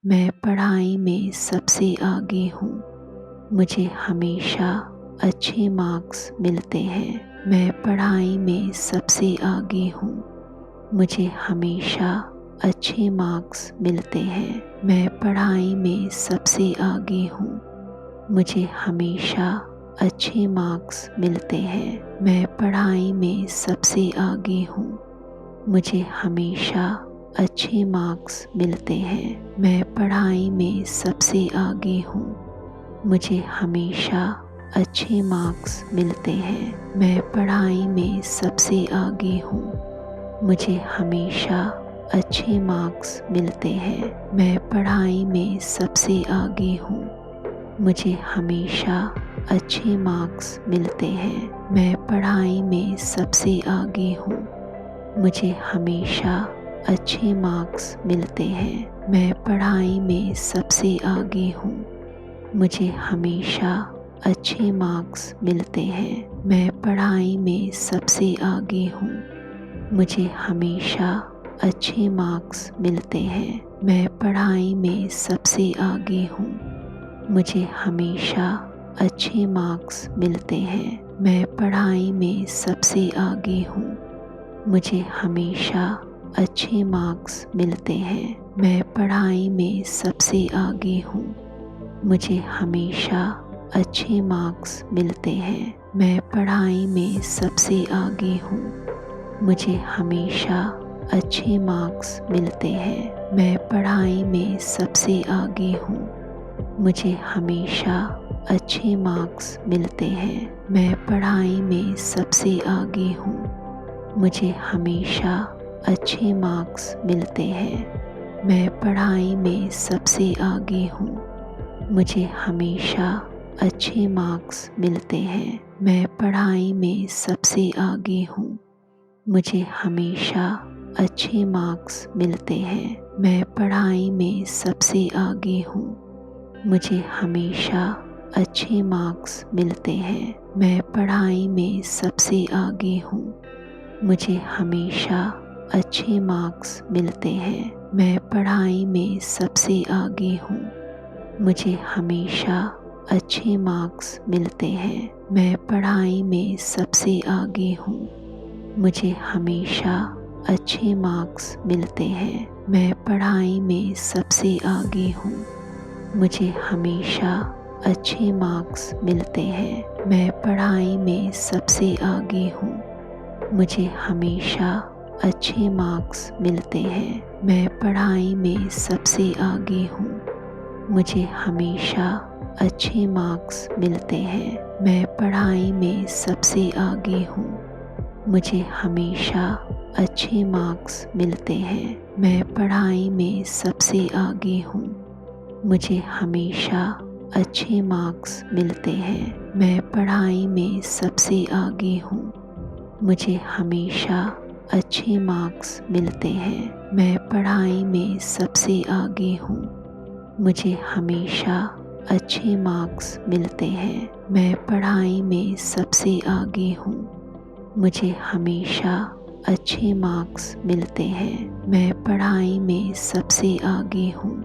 मैं पढ़ाई में सबसे आगे हूँ। मुझे हमेशा अच्छे मार्क्स मिलते हैं। मैं पढ़ाई में सबसे आगे हूँ। मुझे हमेशा अच्छे मार्क्स मिलते हैं। मैं पढ़ाई में सबसे आगे हूँ। मुझे हमेशा अच्छे मार्क्स मिलते हैं। मैं पढ़ाई में सबसे आगे हूँ। मुझे हमेशा अच्छे मार्क्स मिलते हैं। मैं पढ़ाई में सबसे आगे हूँ। मुझे हमेशा अच्छे मार्क्स मिलते हैं। मैं पढ़ाई में सबसे आगे हूँ। मुझे हमेशा अच्छे मार्क्स मिलते हैं। मैं पढ़ाई में सबसे आगे हूँ। मुझे हमेशा अच्छे मार्क्स मिलते हैं। मैं पढ़ाई में सबसे आगे हूँ। मुझे हमेशा अच्छे मार्क्स मिलते हैं। मैं पढ़ाई में सबसे आगे हूँ। मुझे हमेशा अच्छे मार्क्स मिलते हैं। मैं पढ़ाई में सबसे आगे हूँ। मुझे हमेशा अच्छे मार्क्स मिलते हैं। मैं पढ़ाई में सबसे आगे हूँ। मुझे हमेशा अच्छे मार्क्स मिलते हैं। मैं पढ़ाई में सबसे आगे हूँ। मुझे हमेशा अच्छे मार्क्स मिलते हैं। मैं पढ़ाई में सबसे आगे हूँ। मुझे हमेशा अच्छे मार्क्स मिलते हैं। मैं पढ़ाई में सबसे आगे हूँ। मुझे हमेशा अच्छे मार्क्स मिलते हैं। मैं पढ़ाई में सबसे आगे हूँ। मुझे हमेशा अच्छे मार्क्स मिलते हैं। मैं पढ़ाई में सबसे आगे हूँ। मुझे हमेशा अच्छे मार्क्स मिलते हैं। मैं पढ़ाई में सबसे आगे हूँ। मुझे हमेशा अच्छे मार्क्स मिलते हैं। मैं पढ़ाई में सबसे आगे हूँ। मुझे हमेशा अच्छे मार्क्स मिलते हैं। मैं पढ़ाई में सबसे आगे हूँ। मुझे हमेशा अच्छे मार्क्स मिलते हैं। मैं पढ़ाई में सबसे आगे हूँ। मुझे हमेशा अच्छे मार्क्स मिलते हैं। मैं पढ़ाई में सबसे आगे हूँ। मुझे हमेशा अच्छे मार्क्स मिलते हैं। मैं पढ़ाई में सबसे आगे हूँ। मुझे हमेशा अच्छे मार्क्स मिलते हैं। मैं पढ़ाई में सबसे आगे हूँ। मुझे हमेशा अच्छे मार्क्स मिलते हैं। मैं पढ़ाई में सबसे आगे हूँ। मुझे हमेशा अच्छे मार्क्स मिलते हैं। मैं पढ़ाई में सबसे आगे हूँ। मुझे हमेशा अच्छे मार्क्स मिलते हैं। मैं पढ़ाई में सबसे आगे हूँ। मुझे हमेशा अच्छे मार्क्स मिलते हैं। मैं पढ़ाई में सबसे आगे हूँ। मुझे हमेशा अच्छे मार्क्स मिलते हैं। मैं पढ़ाई में सबसे आगे हूँ। मुझे हमेशा अच्छे मार्क्स मिलते हैं। मैं पढ़ाई में सबसे आगे हूँ। मुझे हमेशा अच्छे मार्क्स मिलते हैं। मैं पढ़ाई में सबसे आगे हूँ। मुझे हमेशा अच्छे मार्क्स मिलते हैं। मैं पढ़ाई में सबसे आगे हूँ।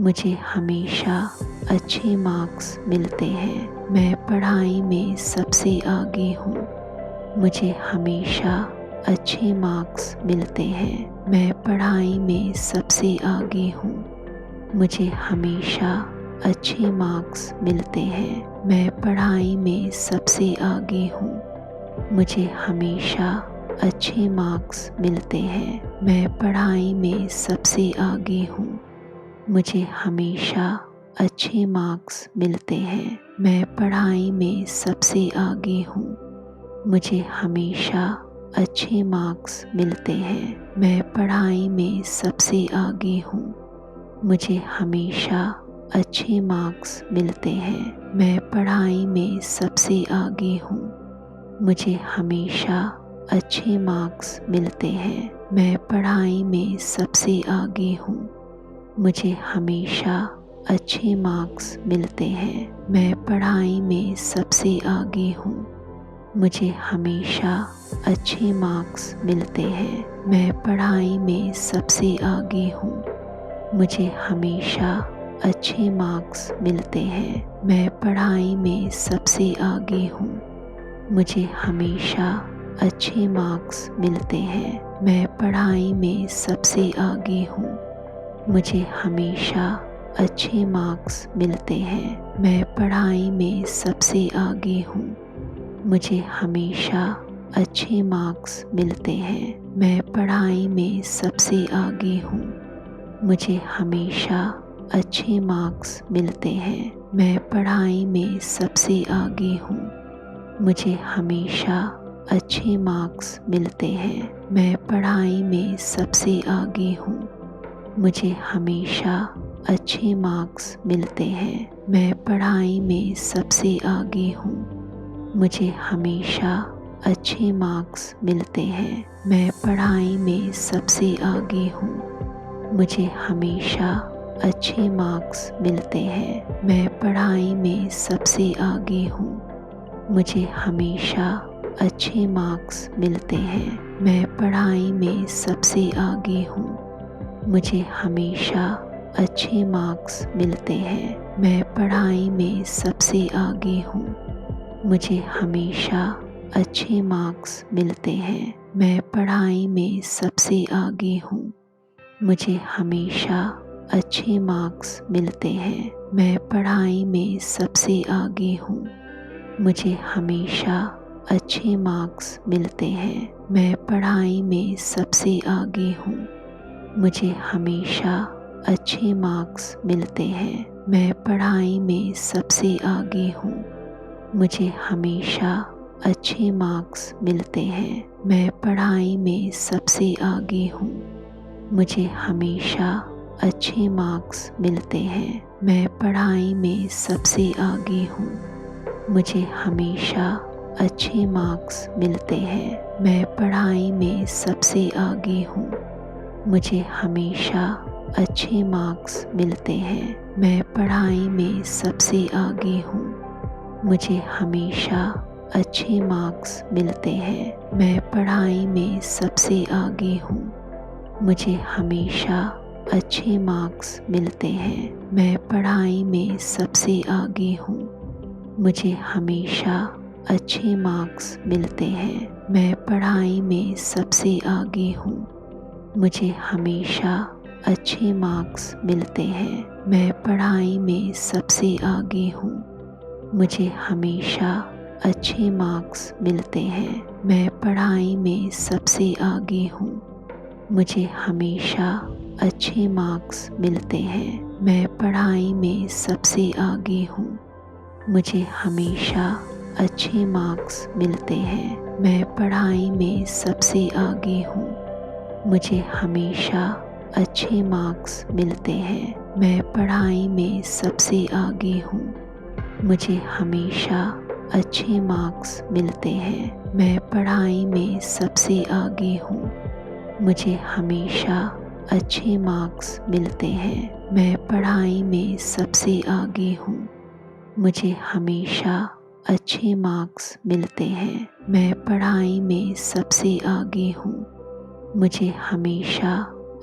मुझे हमेशा अच्छे मार्क्स मिलते हैं। मैं पढ़ाई में सबसे आगे हूँ। मुझे हमेशा अच्छे मार्क्स मिलते हैं। मैं पढ़ाई में सबसे आगे हूँ। मुझे हमेशा अच्छे मार्क्स मिलते हैं। मैं पढ़ाई में सबसे आगे हूँ। मुझे हमेशा अच्छे मार्क्स मिलते हैं। मैं पढ़ाई में सबसे आगे हूँ। मुझे हमेशा अच्छे मार्क्स मिलते हैं। मैं पढ़ाई में सबसे आगे हूँ। मुझे हमेशा अच्छे मार्क्स मिलते हैं। मैं पढ़ाई में सबसे आगे हूँ। मुझे हमेशा अच्छे मार्क्स मिलते हैं। मैं पढ़ाई में सबसे आगे हूँ। मुझे हमेशा अच्छे मार्क्स मिलते हैं। मैं पढ़ाई में सबसे आगे हूँ। मुझे हमेशा अच्छे मार्क्स मिलते हैं। मैं पढ़ाई में सबसे आगे हूँ। मुझे हमेशा अच्छे मार्क्स मिलते हैं। मैं पढ़ाई में सबसे आगे हूँ। मुझे हमेशा अच्छे मार्क्स मिलते हैं। मैं पढ़ाई में सबसे आगे हूँ। मुझे हमेशा अच्छे मार्क्स मिलते हैं। मैं पढ़ाई में सबसे आगे हूँ। मुझे हमेशा अच्छे मार्क्स मिलते हैं। मैं पढ़ाई में सबसे आगे हूँ। मुझे हमेशा अच्छे मार्क्स मिलते हैं। मैं पढ़ाई में सबसे आगे हूँ। मुझे हमेशा अच्छे मार्क्स मिलते हैं। मैं पढ़ाई में सबसे आगे हूँ। मुझे हमेशा अच्छे मार्क्स मिलते हैं। मैं पढ़ाई में सबसे आगे हूँ। मुझे हमेशा अच्छे मार्क्स मिलते हैं। मैं पढ़ाई में सबसे आगे हूँ। मुझे हमेशा अच्छे मार्क्स मिलते हैं। मैं पढ़ाई में सबसे आगे हूँ। मुझे हमेशा अच्छे मार्क्स मिलते हैं। मैं पढ़ाई में सबसे आगे हूँ। मुझे हमेशा अच्छे मार्क्स मिलते हैं। मैं पढ़ाई में सबसे आगे हूँ। मुझे हमेशा अच्छे मार्क्स मिलते हैं। मैं पढ़ाई में सबसे आगे हूँ। मुझे हमेशा अच्छे मार्क्स मिलते हैं। मैं पढ़ाई में सबसे आगे हूँ। मुझे हमेशा अच्छे मार्क्स मिलते हैं। मैं पढ़ाई में सबसे आगे हूँ। मुझे हमेशा अच्छे मार्क्स मिलते हैं। मैं पढ़ाई में सबसे आगे हूँ। मुझे हमेशा अच्छे मार्क्स मिलते हैं। मैं पढ़ाई में सबसे आगे हूँ। मुझे हमेशा अच्छे मार्क्स मिलते हैं। मैं पढ़ाई में सबसे आगे हूँ। मुझे हमेशा अच्छे मार्क्स मिलते हैं। मैं पढ़ाई में सबसे आगे हूँ। मुझे हमेशा अच्छे मार्क्स मिलते हैं। मैं पढ़ाई में सबसे आगे हूँ। मुझे हमेशा अच्छे मार्क्स मिलते हैं। मैं पढ़ाई में सबसे आगे हूँ। मुझे हमेशा अच्छे मार्क्स मिलते हैं। मैं पढ़ाई में सबसे आगे हूँ। मुझे हमेशा अच्छे मार्क्स मिलते हैं। मैं पढ़ाई में सबसे आगे हूँ। मुझे हमेशा अच्छे मार्क्स मिलते हैं। मैं पढ़ाई में सबसे आगे हूँ। मुझे हमेशा अच्छे मार्क्स मिलते हैं। मैं पढ़ाई में सबसे आगे हूँ। मुझे हमेशा अच्छे मार्क्स मिलते हैं। मैं पढ़ाई में सबसे आगे हूँ। मुझे हमेशा अच्छे मार्क्स मिलते हैं। मैं पढ़ाई में सबसे आगे हूँ। मुझे हमेशा अच्छे मार्क्स मिलते हैं। मैं पढ़ाई में सबसे आगे हूँ। मुझे हमेशा अच्छे मार्क्स मिलते हैं। मैं पढ़ाई में सबसे आगे हूँ। मुझे हमेशा अच्छे मार्क्स मिलते हैं। मैं पढ़ाई में सबसे आगे हूँ। मुझे हमेशा अच्छे मार्क्स मिलते हैं। मैं पढ़ाई में सबसे आगे हूँ। मुझे हमेशा अच्छे मार्क्स मिलते हैं। मैं पढ़ाई में सबसे आगे हूँ। मुझे हमेशा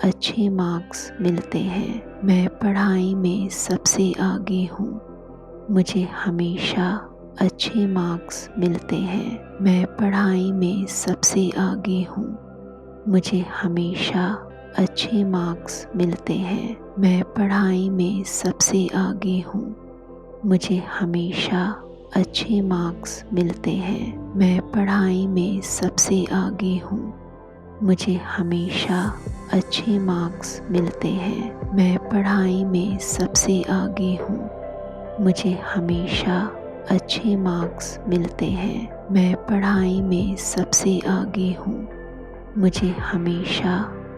अच्छे मार्क्स मिलते हैं। मैं पढ़ाई में सबसे आगे हूँ। मुझे हमेशा अच्छे मार्क्स मिलते हैं। मैं पढ़ाई में सबसे आगे हूँ। मुझे हमेशा अच्छे मार्क्स मिलते हैं। मैं पढ़ाई में सबसे आगे हूँ। मुझे हमेशा अच्छे मार्क्स मिलते हैं। मैं पढ़ाई में सबसे आगे हूँ। मुझे हमेशा अच्छे मार्क्स मिलते हैं। मैं पढ़ाई में सबसे आगे हूँ। मुझे हमेशा अच्छे मार्क्स मिलते हैं। मैं पढ़ाई में सबसे आगे हूँ। मुझे हमेशा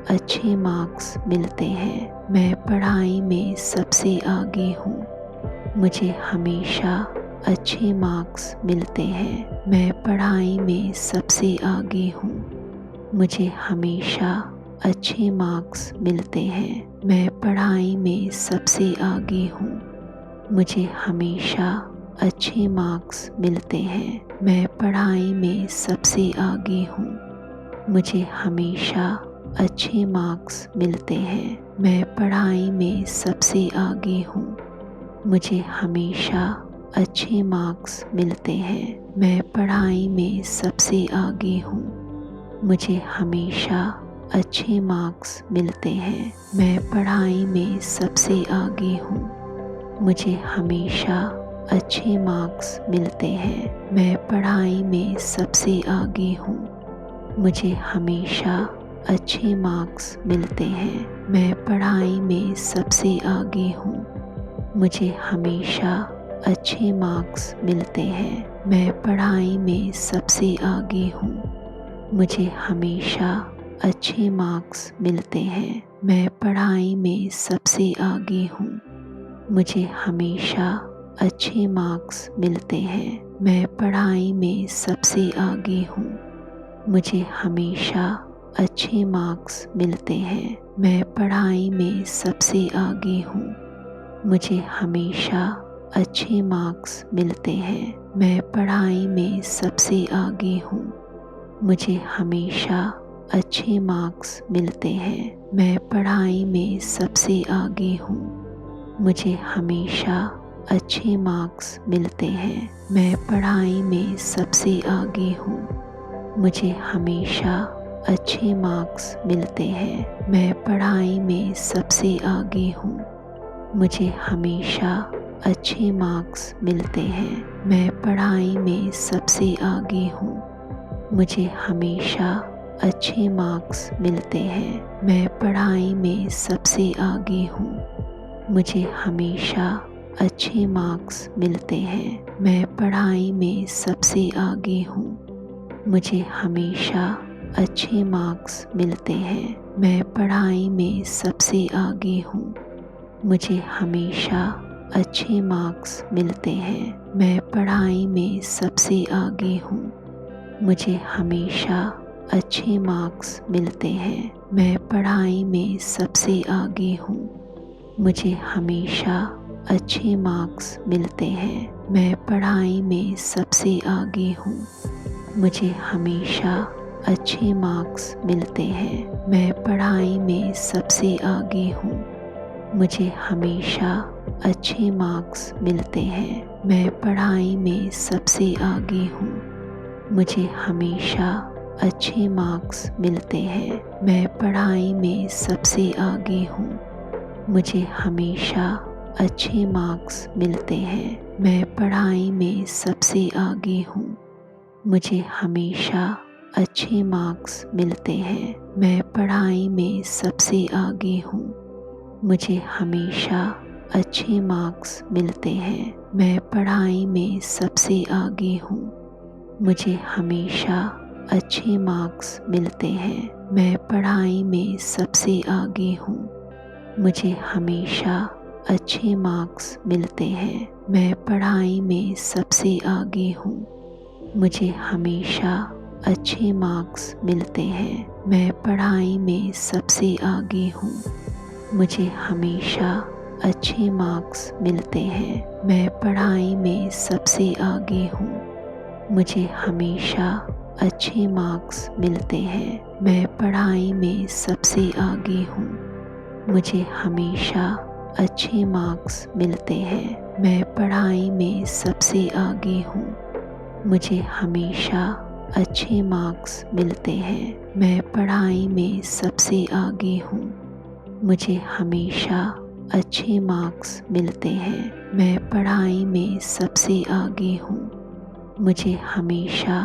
अच्छे मार्क्स मिलते हैं। मैं पढ़ाई में सबसे आगे हूँ। मुझे हमेशा अच्छे मार्क्स मिलते हैं। मैं पढ़ाई में सबसे आगे हूँ। मुझे हमेशा अच्छे मार्क्स मिलते हैं। मैं पढ़ाई में सबसे आगे हूँ। मुझे हमेशा अच्छे मार्क्स मिलते हैं। मैं पढ़ाई में सबसे आगे हूँ। मुझे हमेशा अच्छे मार्क्स मिलते हैं। मैं पढ़ाई में सबसे आगे हूँ, मुझे हमेशा अच्छे मार्क्स मिलते हैं। मैं पढ़ाई में सबसे आगे हूँ, मुझे हमेशा अच्छे मार्क्स मिलते हैं। मैं पढ़ाई में सबसे आगे हूँ, मुझे हमेशा अच्छे मार्क्स मिलते हैं। मैं पढ़ाई में सबसे आगे हूँ, मुझे हमेशा अच्छे मार्क्स मिलते हैं। मैं पढ़ाई में सबसे आगे हूँ, मुझे हमेशा अच्छे मार्क्स मिलते हैं। मैं पढ़ाई में सबसे आगे हूँ, मुझे हमेशा अच्छे मार्क्स मिलते हैं। मैं पढ़ाई में सबसे आगे हूँ, मुझे हमेशा अच्छे मार्क्स मिलते हैं। मैं पढ़ाई में सबसे आगे हूँ, मुझे हमेशा अच्छे मार्क्स मिलते हैं। मैं पढ़ाई में सबसे आगे हूँ, मुझे हमेशा अच्छे मार्क्स मिलते हैं। मैं पढ़ाई में सबसे आगे हूँ, मुझे हमेशा अच्छे मार्क्स मिलते हैं। मैं पढ़ाई में सबसे आगे हूँ, मुझे हमेशा अच्छे मार्क्स मिलते हैं। मैं पढ़ाई में सबसे आगे हूँ, मुझे हमेशा अच्छे मार्क्स मिलते हैं। मैं पढ़ाई में सबसे आगे हूँ, मुझे हमेशा अच्छे मार्क्स मिलते हैं। मैं पढ़ाई में सबसे आगे हूँ, मुझे हमेशा अच्छे मार्क्स मिलते हैं। मैं पढ़ाई में सबसे आगे हूँ, मुझे हमेशा अच्छे मार्क्स मिलते हैं। मैं पढ़ाई में सबसे आगे हूँ, मुझे हमेशा अच्छे मार्क्स मिलते हैं। मैं पढ़ाई में सबसे आगे हूँ, मुझे हमेशा अच्छे मार्क्स मिलते हैं। मैं पढ़ाई में सबसे आगे हूँ, मुझे हमेशा अच्छे मार्क्स मिलते हैं। मैं पढ़ाई में सबसे आगे हूँ, मुझे हमेशा अच्छे मार्क्स मिलते हैं। मैं पढ़ाई में सबसे आगे हूँ, मुझे हमेशा अच्छे मार्क्स मिलते हैं। मैं पढ़ाई में सबसे आगे हूँ, मुझे हमेशा अच्छे मार्क्स मिलते हैं। मैं पढ़ाई में सबसे आगे हूँ, मुझे हमेशा अच्छे मार्क्स मिलते हैं। मैं पढ़ाई में सबसे आगे हूँ, मुझे हमेशा अच्छे मार्क्स मिलते हैं। मैं पढ़ाई में सबसे आगे हूँ, मुझे हमेशा अच्छे मार्क्स मिलते हैं। मैं पढ़ाई में सबसे आगे हूँ, मुझे हमेशा अच्छे मार्क्स मिलते हैं। मैं पढ़ाई में सबसे आगे हूँ, मुझे हमेशा अच्छे मार्क्स मिलते हैं। मैं पढ़ाई में सबसे आगे हूँ, मुझे हमेशा अच्छे मार्क्स मिलते हैं। मैं पढ़ाई में सबसे आगे हूँ, मुझे हमेशा अच्छे मार्क्स मिलते हैं। मैं पढ़ाई में सबसे आगे हूँ, मुझे हमेशा अच्छे मार्क्स मिलते हैं। मैं पढ़ाई में सबसे आगे हूँ, मुझे हमेशा अच्छे मार्क्स मिलते हैं। मैं पढ़ाई में सबसे आगे हूँ, मुझे हमेशा अच्छे मार्क्स मिलते हैं। मैं पढ़ाई में सबसे आगे हूँ, मुझे हमेशा अच्छे मार्क्स मिलते हैं। मैं पढ़ाई में सबसे आगे हूँ, मुझे हमेशा अच्छे मार्क्स मिलते हैं। मैं पढ़ाई में सबसे आगे हूँ, मुझे हमेशा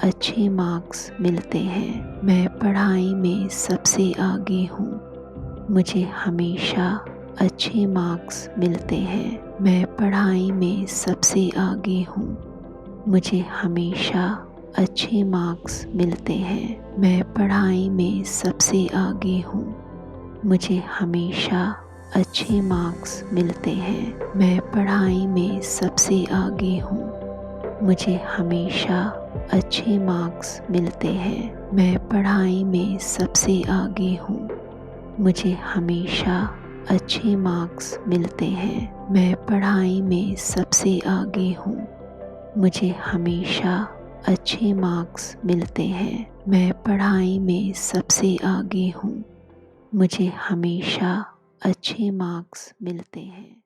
अच्छे मार्क्स मिलते हैं। मैं पढ़ाई में सबसे आगे हूँ, मुझे हमेशा अच्छे मार्क्स मिलते हैं। मैं पढ़ाई में सबसे आगे हूँ, मुझे हमेशा अच्छे मार्क्स मिलते हैं। मैं पढ़ाई में सबसे आगे हूँ, मुझे हमेशा अच्छे मार्क्स मिलते हैं। मैं पढ़ाई में सबसे आगे हूँ, मुझे हमेशा अच्छे मार्क्स मिलते हैं। मैं पढ़ाई में सबसे आगे हूँ, मुझे हमेशा अच्छे मार्क्स मिलते हैं। मैं पढ़ाई में सबसे आगे हूँ, मुझे हमेशा अच्छे मार्क्स मिलते हैं। मैं पढ़ाई में सबसे आगे हूँ। मुझे हमेशा अच्छे मार्क्स मिलते हैं।